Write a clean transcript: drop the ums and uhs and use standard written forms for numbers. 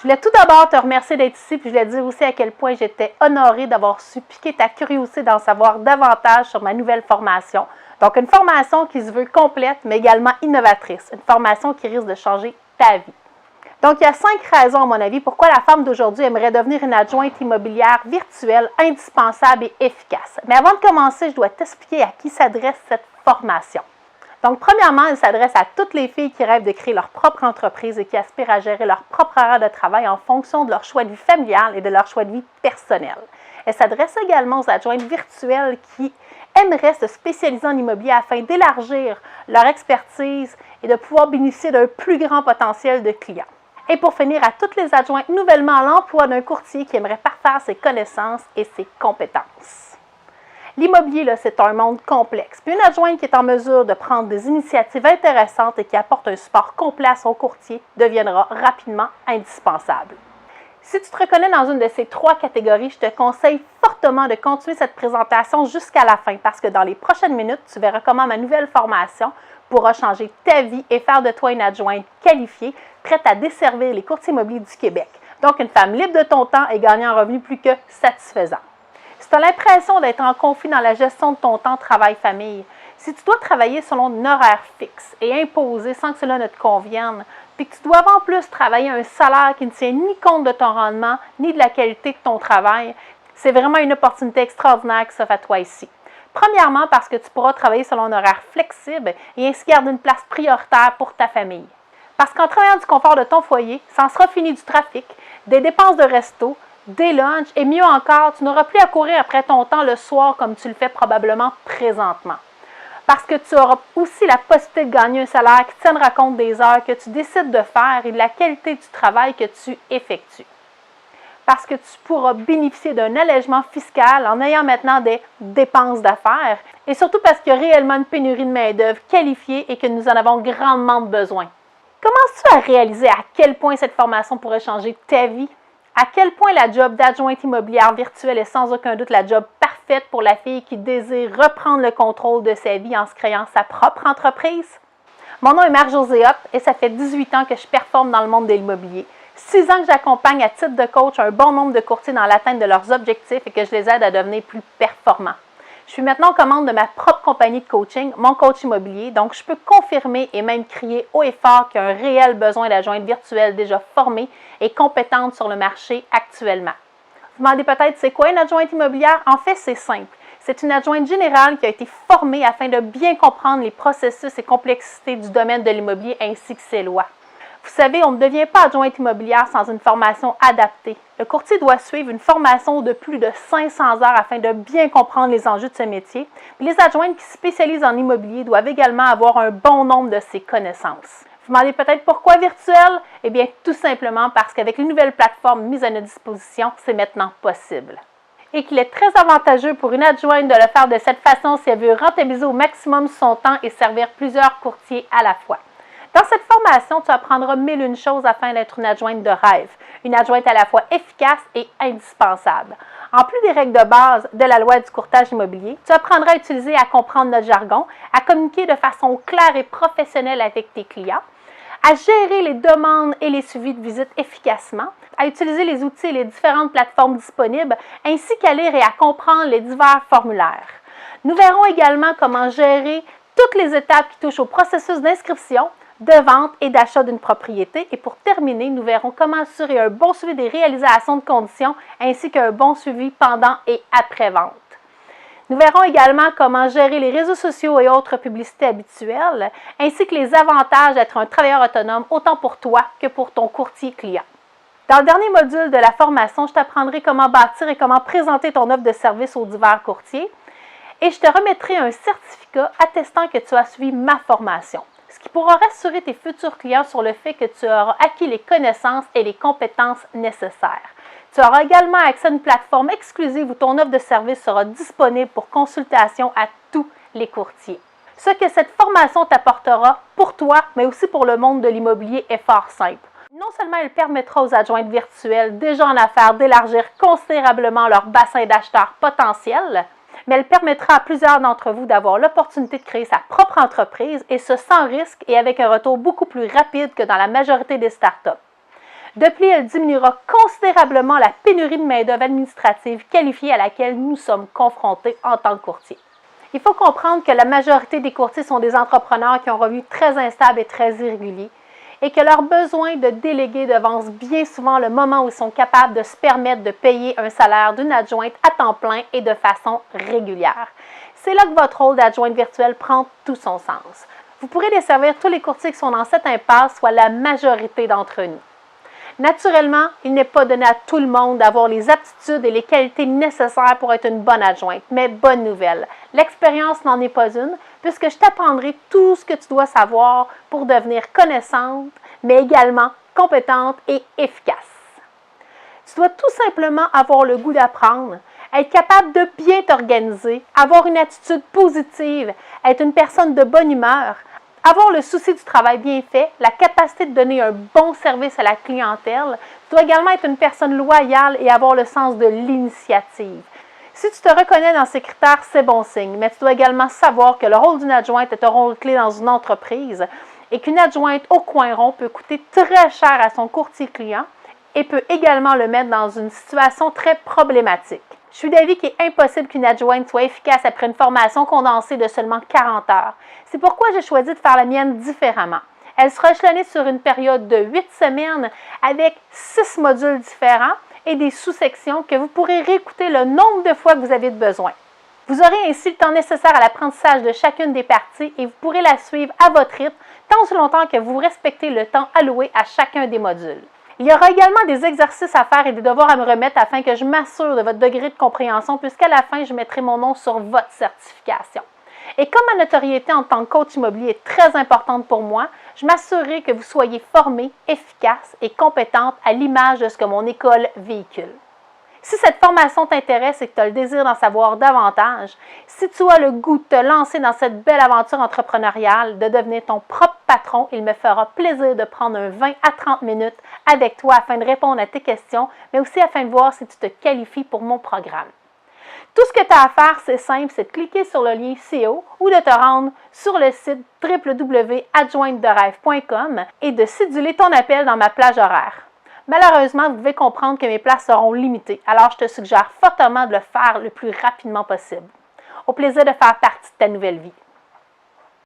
Je voulais tout d'abord te remercier d'être ici, puis je voulais dire aussi à quel point j'étais honorée d'avoir su piquer ta curiosité d'en savoir davantage sur ma nouvelle formation. Donc, une formation qui se veut complète, mais également innovatrice. Une formation qui risque de changer ta vie. Donc, il y a 5 raisons, à mon avis, pourquoi la femme d'aujourd'hui aimerait devenir une adjointe immobilière virtuelle, indispensable et efficace. Mais avant de commencer, je dois t'expliquer à qui s'adresse cette formation. Donc, premièrement, elle s'adresse à toutes les filles qui rêvent de créer leur propre entreprise et qui aspirent à gérer leur propre horaire de travail en fonction de leur choix de vie familial et de leur choix de vie personnel. Elle s'adresse également aux adjointes virtuelles qui aimeraient se spécialiser en immobilier afin d'élargir leur expertise et de pouvoir bénéficier d'un plus grand potentiel de clients. Et pour finir, à toutes les adjointes nouvellement à l'emploi d'un courtier qui aimerait parfaire ses connaissances et ses compétences. L'immobilier, c'est un monde complexe. Puis une adjointe qui est en mesure de prendre des initiatives intéressantes et qui apporte un support complet à son courtier deviendra rapidement indispensable. Si tu te reconnais dans une de ces 3 catégories, je te conseille fortement de continuer cette présentation jusqu'à la fin parce que dans les prochaines minutes, tu verras comment ma nouvelle formation pourra changer ta vie et faire de toi une adjointe qualifiée, prête à desservir les courtiers immobiliers du Québec. Donc, une femme libre de ton temps et gagnant un revenu plus que satisfaisant. Si tu as l'impression d'être en conflit dans la gestion de ton temps travail-famille, si tu dois travailler selon un horaire fixe et imposé sans que cela ne te convienne, puis que tu dois en plus travailler un salaire qui ne tient ni compte de ton rendement, ni de la qualité de ton travail, c'est vraiment une opportunité extraordinaire qui s'offre à toi ici. Premièrement, parce que tu pourras travailler selon un horaire flexible et ainsi garder une place prioritaire pour ta famille. Parce qu'en travaillant du confort de ton foyer, ça en sera fini du trafic, des dépenses de resto, des lunchs et mieux encore, tu n'auras plus à courir après ton temps le soir comme tu le fais probablement présentement. Parce que tu auras aussi la possibilité de gagner un salaire qui tiendra compte des heures que tu décides de faire et de la qualité du travail que tu effectues. Parce que tu pourras bénéficier d'un allègement fiscal en ayant maintenant des dépenses d'affaires et surtout parce qu'il y a réellement une pénurie de main-d'œuvre qualifiée et que nous en avons grandement besoin. Commences-tu à réaliser à quel point cette formation pourrait changer ta vie? À quel point la job d'adjointe immobilière virtuelle est sans aucun doute la job parfaite pour la fille qui désire reprendre le contrôle de sa vie en se créant sa propre entreprise? Mon nom est Marie-Josée Hoppe et ça fait 18 ans que je performe dans le monde de l'immobilier. 6 ans que j'accompagne à titre de coach un bon nombre de courtiers dans l'atteinte de leurs objectifs et que je les aide à devenir plus performants. Je suis maintenant aux commandes de ma propre compagnie de coaching, Mon Coach Immobilier, donc je peux confirmer et même crier haut et fort qu'il y a un réel besoin d'adjointes virtuelles déjà formées et compétentes sur le marché actuellement. Vous me demandez peut-être c'est quoi une adjointe immobilière? En fait, c'est simple. C'est une adjointe générale qui a été formée afin de bien comprendre les processus et complexités du domaine de l'immobilier ainsi que ses lois. Vous savez, on ne devient pas adjointe immobilière sans une formation adaptée. Le courtier doit suivre une formation de plus de 500 heures afin de bien comprendre les enjeux de ce métier. Les adjointes qui se spécialisent en immobilier doivent également avoir un bon nombre de ces connaissances. Vous me demandez peut-être pourquoi virtuel? Eh bien, tout simplement parce qu'avec les nouvelles plateformes mises à notre disposition, c'est maintenant possible. Et qu'il est très avantageux pour une adjointe de le faire de cette façon si elle veut rentabiliser au maximum son temps et servir plusieurs courtiers à la fois. Dans cette formation, tu apprendras 1001 choses afin d'être une adjointe de rêve, une adjointe à la fois efficace et indispensable. En plus des règles de base de la loi du courtage immobilier, tu apprendras à utiliser et à comprendre notre jargon, à communiquer de façon claire et professionnelle avec tes clients, à gérer les demandes et les suivis de visite efficacement, à utiliser les outils et les différentes plateformes disponibles, ainsi qu'à lire et à comprendre les divers formulaires. Nous verrons également comment gérer toutes les étapes qui touchent au processus d'inscription, de vente et d'achat d'une propriété. Et pour terminer, nous verrons comment assurer un bon suivi des réalisations de conditions ainsi qu'un bon suivi pendant et après-vente. Nous verrons également comment gérer les réseaux sociaux et autres publicités habituelles, ainsi que les avantages d'être un travailleur autonome autant pour toi que pour ton courtier client. Dans le dernier module de la formation, je t'apprendrai comment bâtir et comment présenter ton offre de service aux divers courtiers et je te remettrai un certificat attestant que tu as suivi ma formation, ce qui pourra rassurer tes futurs clients sur le fait que tu auras acquis les connaissances et les compétences nécessaires. Tu auras également accès à une plateforme exclusive où ton offre de service sera disponible pour consultation à tous les courtiers. Ce que cette formation t'apportera pour toi, mais aussi pour le monde de l'immobilier est fort simple. Non seulement elle permettra aux adjointes virtuelles déjà en affaires d'élargir considérablement leur bassin d'acheteurs potentiels, mais elle permettra à plusieurs d'entre vous d'avoir l'opportunité de créer sa propre entreprise et ce sans risque et avec un retour beaucoup plus rapide que dans la majorité des startups. De plus, elle diminuera considérablement la pénurie de main-d'œuvre administrative qualifiée à laquelle nous sommes confrontés en tant que courtier. Il faut comprendre que la majorité des courtiers sont des entrepreneurs qui ont un revenu très instable et très irrégulier et que leur besoin de déléguer devance bien souvent le moment où ils sont capables de se permettre de payer un salaire d'une adjointe à temps plein et de façon régulière. C'est là que votre rôle d'adjointe virtuelle prend tout son sens. Vous pourrez desservir tous les courtiers qui sont dans cette impasse, soit la majorité d'entre nous. Naturellement, il n'est pas donné à tout le monde d'avoir les aptitudes et les qualités nécessaires pour être une bonne adjointe, mais bonne nouvelle, l'expérience n'en est pas une, puisque je t'apprendrai tout ce que tu dois savoir pour devenir connaissante, mais également compétente et efficace. Tu dois tout simplement avoir le goût d'apprendre, être capable de bien t'organiser, avoir une attitude positive, être une personne de bonne humeur, avoir le souci du travail bien fait, la capacité de donner un bon service à la clientèle. Tu dois également être une personne loyale et avoir le sens de l'initiative. Si tu te reconnais dans ces critères, c'est bon signe, mais tu dois également savoir que le rôle d'une adjointe est un rôle clé dans une entreprise et qu'une adjointe au coin rond peut coûter très cher à son courtier client et peut également le mettre dans une situation très problématique. Je suis d'avis qu'il est impossible qu'une adjointe soit efficace après une formation condensée de seulement 40 heures. C'est pourquoi j'ai choisi de faire la mienne différemment. Elle sera échelonnée sur une période de 8 semaines avec 6 modules différents et des sous-sections que vous pourrez réécouter le nombre de fois que vous avez besoin. Vous aurez ainsi le temps nécessaire à l'apprentissage de chacune des parties et vous pourrez la suivre à votre rythme tant aussi longtemps que vous respectez le temps alloué à chacun des modules. Il y aura également des exercices à faire et des devoirs à me remettre afin que je m'assure de votre degré de compréhension puisqu'à la fin, je mettrai mon nom sur votre certification. Et comme ma notoriété en tant que coach immobilier est très importante pour moi, je m'assurerai que vous soyez formé, efficace et compétente à l'image de ce que mon école véhicule. Si cette formation t'intéresse et que tu as le désir d'en savoir davantage, si tu as le goût de te lancer dans cette belle aventure entrepreneuriale, de devenir ton propre patron, il me fera plaisir de prendre un 20 à 30 minutes avec toi afin de répondre à tes questions, mais aussi afin de voir si tu te qualifies pour mon programme. Tout ce que tu as à faire, c'est simple, c'est de cliquer sur le lien ci-haut ou de te rendre sur le site www.adjointederêve.com et de céduler ton appel dans ma plage horaire. Malheureusement, vous devez comprendre que mes places seront limitées, alors je te suggère fortement de le faire le plus rapidement possible. Au plaisir de faire partie de ta nouvelle vie.